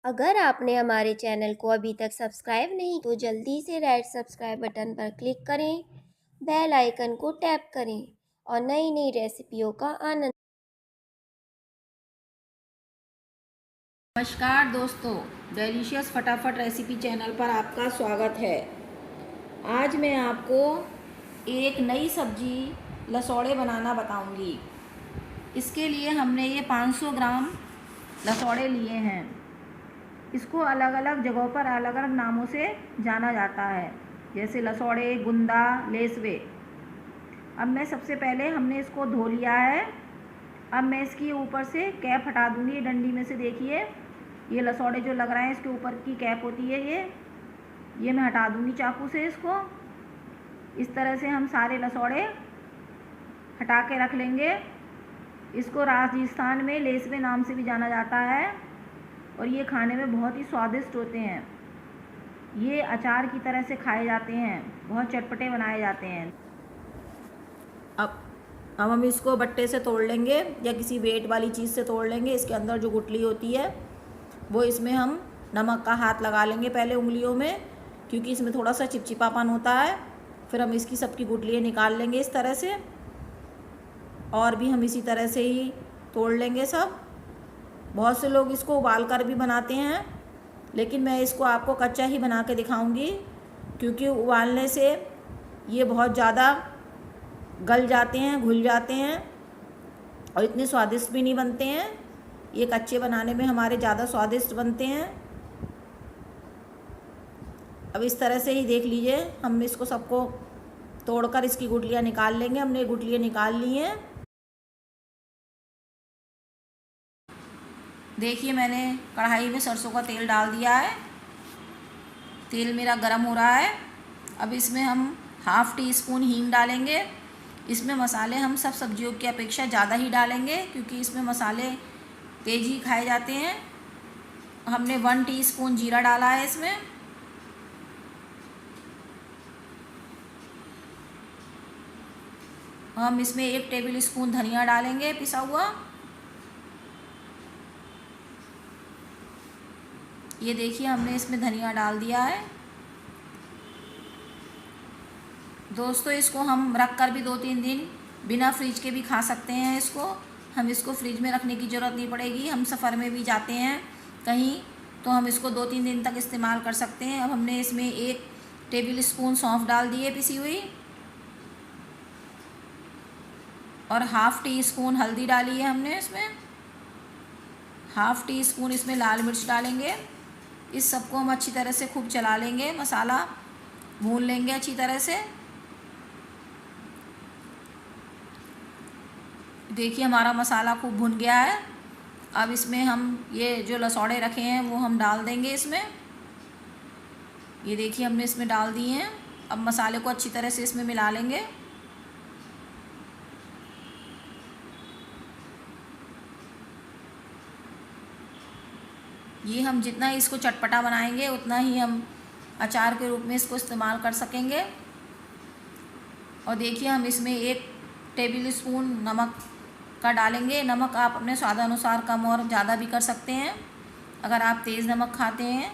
अगर आपने हमारे चैनल को अभी तक सब्सक्राइब नहीं तो जल्दी से रेड सब्सक्राइब बटन पर क्लिक करें, बेल आइकन को टैप करें और नई नई रेसिपियों का आनंद। नमस्कार दोस्तों, डिलीशियस फटाफट रेसिपी चैनल पर आपका स्वागत है। आज मैं आपको एक नई सब्जी लसौड़े बनाना बताऊंगी। इसके लिए हमने ये 500 ग्राम लसौड़े लिए हैं। इसको अलग अलग जगहों पर अलग अलग नामों से जाना जाता है, जैसे लसौड़े, गुंदा, लेसवे। अब मैं सबसे पहले हमने इसको धो लिया है। अब मैं इसकी ऊपर से कैप हटा दूंगी डंडी में से। देखिए, ये लसौड़े जो लग रहे हैं इसके ऊपर की कैप होती है, ये मैं हटा दूंगी चाकू से इसको। इस तरह से हम सारे लसौड़े हटा के रख लेंगे। इसको राजस्थान में लेसवे नाम से भी जाना जाता है और ये खाने में बहुत ही स्वादिष्ट होते हैं। ये अचार की तरह से खाए जाते हैं, बहुत चटपटे बनाए जाते हैं। अब हम इसको बट्टे से तोड़ लेंगे या किसी वेट वाली चीज़ से तोड़ लेंगे। इसके अंदर जो गुठली होती है वो इसमें हम नमक का हाथ लगा लेंगे पहले उंगलियों में, क्योंकि इसमें थोड़ा सा चिपचिपापन होता है। फिर हम इसकी सबकी गुठलियाँ निकाल लेंगे इस तरह से, और भी हम इसी तरह से ही तोड़ लेंगे सब। बहुत से लोग इसको उबाल कर भी बनाते हैं, लेकिन मैं इसको आपको कच्चा ही बना के दिखाऊंगी, क्योंकि उबालने से ये बहुत ज़्यादा गल जाते हैं, घुल जाते हैं और इतने स्वादिष्ट भी नहीं बनते हैं। ये कच्चे बनाने में हमारे ज़्यादा स्वादिष्ट बनते हैं। अब इस तरह से ही देख लीजिए, हम इसको सबको तोड़कर इसकी गुठलियाँ निकाल लेंगे। हमने गुठलियाँ निकाल ली हैं। देखिए, मैंने कढ़ाई में सरसों का तेल डाल दिया है। तेल मेरा गर्म हो रहा है। अब इसमें हम ½ टी स्पून हींग डालेंगे। इसमें मसाले हम सब सब्जियों की अपेक्षा ज़्यादा ही डालेंगे, क्योंकि इसमें मसाले तेज़ ही खाए जाते हैं। हमने 1 टीस्पून जीरा डाला है इसमें। हम इसमें 1 टेबल स्पून धनिया डालेंगे पिसा हुआ। ये देखिए, हमने इसमें धनिया डाल दिया है। दोस्तों, इसको हम रख कर भी 2-3 दिन बिना फ्रिज के भी खा सकते हैं। हम इसको फ्रिज में रखने की ज़रूरत नहीं पड़ेगी। हम सफ़र में भी जाते हैं कहीं, तो हम इसको 2-3 दिन तक इस्तेमाल कर सकते हैं। अब हमने इसमें 1 टेबल स्पून सौंफ डाल दी है पिसी हुई, और ½ टी स्पून हल्दी डाली है हमने इसमें। ½ टी स्पून इसमें लाल मिर्च डालेंगे। इस सबको हम अच्छी तरह से खूब चला लेंगे, मसाला भून लेंगे अच्छी तरह से। देखिए, हमारा मसाला खूब भुन गया है। अब इसमें हम ये जो लसौड़े रखे हैं वो हम डाल देंगे इसमें। ये देखिए, हमने इसमें डाल दिए हैं। अब मसाले को अच्छी तरह से इसमें मिला लेंगे। ये हम जितना इसको चटपटा बनाएंगे उतना ही हम अचार के रूप में इसको इस्तेमाल कर सकेंगे। और देखिए, हम इसमें 1 टेबल स्पून नमक का डालेंगे। नमक आप अपने स्वादानुसार कम और ज़्यादा भी कर सकते हैं। अगर आप तेज़ नमक खाते हैं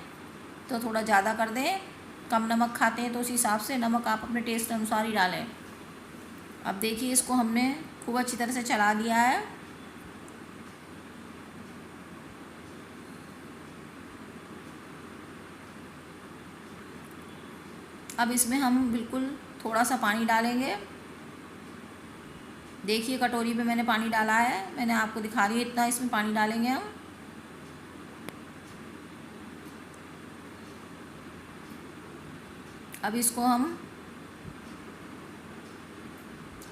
तो थोड़ा ज़्यादा कर दें, कम नमक खाते हैं तो उस हिसाब से नमक आप अपने टेस्ट अनुसार ही डालें। अब देखिए, इसको हमने खूब अच्छी तरह से चला दिया है। अब इसमें हम बिल्कुल थोड़ा सा पानी डालेंगे। देखिए, कटोरी में मैंने पानी डाला है, मैंने आपको दिखा रही है, इतना इसमें पानी डालेंगे हम। अब इसको हम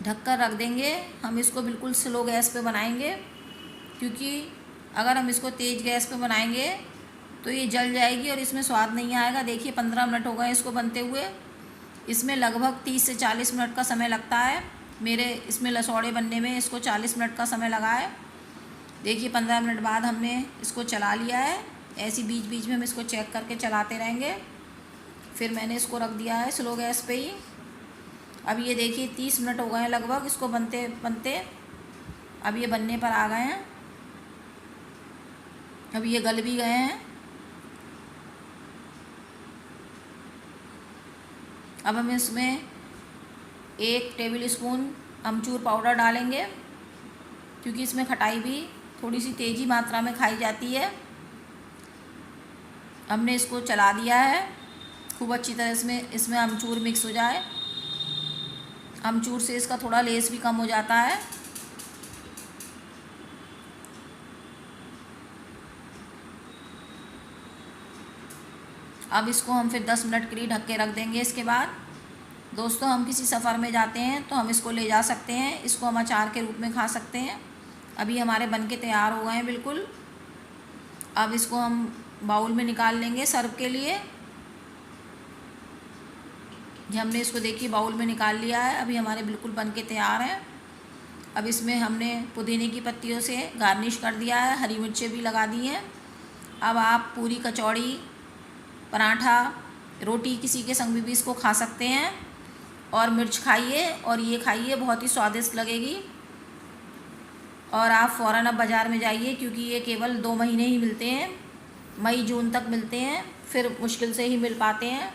ढककर रख देंगे। हम इसको बिल्कुल स्लो गैस पे बनाएंगे, क्योंकि अगर हम इसको तेज़ गैस पे बनाएंगे तो ये जल जाएगी और इसमें स्वाद नहीं आएगा। देखिए, 15 मिनट हो गए इसको बनते हुए। इसमें लगभग 30 से 40 मिनट का समय लगता है। मेरे इसमें लसौड़े बनने में इसको 40 मिनट का समय लगा है। देखिए, 15 मिनट बाद हमने इसको चला लिया है। ऐसी बीच बीच में हम इसको चेक करके चलाते रहेंगे। फिर मैंने इसको रख दिया है स्लो गैस पे ही। अब ये देखिए, 30 मिनट हो गए हैं लगभग इसको बनते बनते। अब ये बनने पर आ गए हैं। अब ये गल भी गए हैं। अब हम इसमें 1 टेबल स्पून अमचूर पाउडर डालेंगे, क्योंकि इसमें खटाई भी थोड़ी सी तेज़ी मात्रा में खाई जाती है। हमने इसको चला दिया है खूब अच्छी तरह, इसमें अमचूर मिक्स हो जाए। अमचूर से इसका थोड़ा लेस भी कम हो जाता है। अब इसको हम फिर 10 मिनट के लिए ढक के रख देंगे। इसके बाद दोस्तों, हम किसी सफ़र में जाते हैं तो हम इसको ले जा सकते हैं। इसको हम अचार के रूप में खा सकते हैं। अभी हमारे बन के तैयार हो गए हैं बिल्कुल। अब इसको हम बाउल में निकाल लेंगे सर्व के लिए। ये हमने इसको देखिए बाउल में निकाल लिया है। अभी हमारे बिल्कुल बन के तैयार हैं। अब इसमें हमने पुदीने की पत्तियों से गार्निश कर दिया है, हरी मिर्चें भी लगा दी हैं। अब आप पूरी, कचौड़ी, पराठा, रोटी किसी के संग भी इसको खा सकते हैं। और मिर्च खाइए और ये खाइए, बहुत ही स्वादिष्ट लगेगी। और आप फ़ौरन अब बाज़ार में जाइए, क्योंकि ये केवल 2 महीने ही मिलते हैं, मई जून तक मिलते हैं, फिर मुश्किल से ही मिल पाते हैं।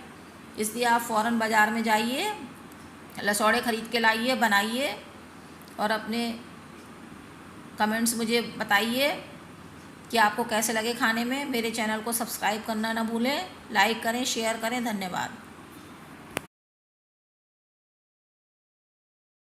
इसलिए आप फ़ौरन बाज़ार में जाइए, लसौड़े ख़रीद के लाइए, बनाइए और अपने कमेंट्स मुझे बताइए कि आपको कैसे लगे खाने में। मेरे चैनल को सब्सक्राइब करना ना भूलें, लाइक करें, शेयर करें। धन्यवाद।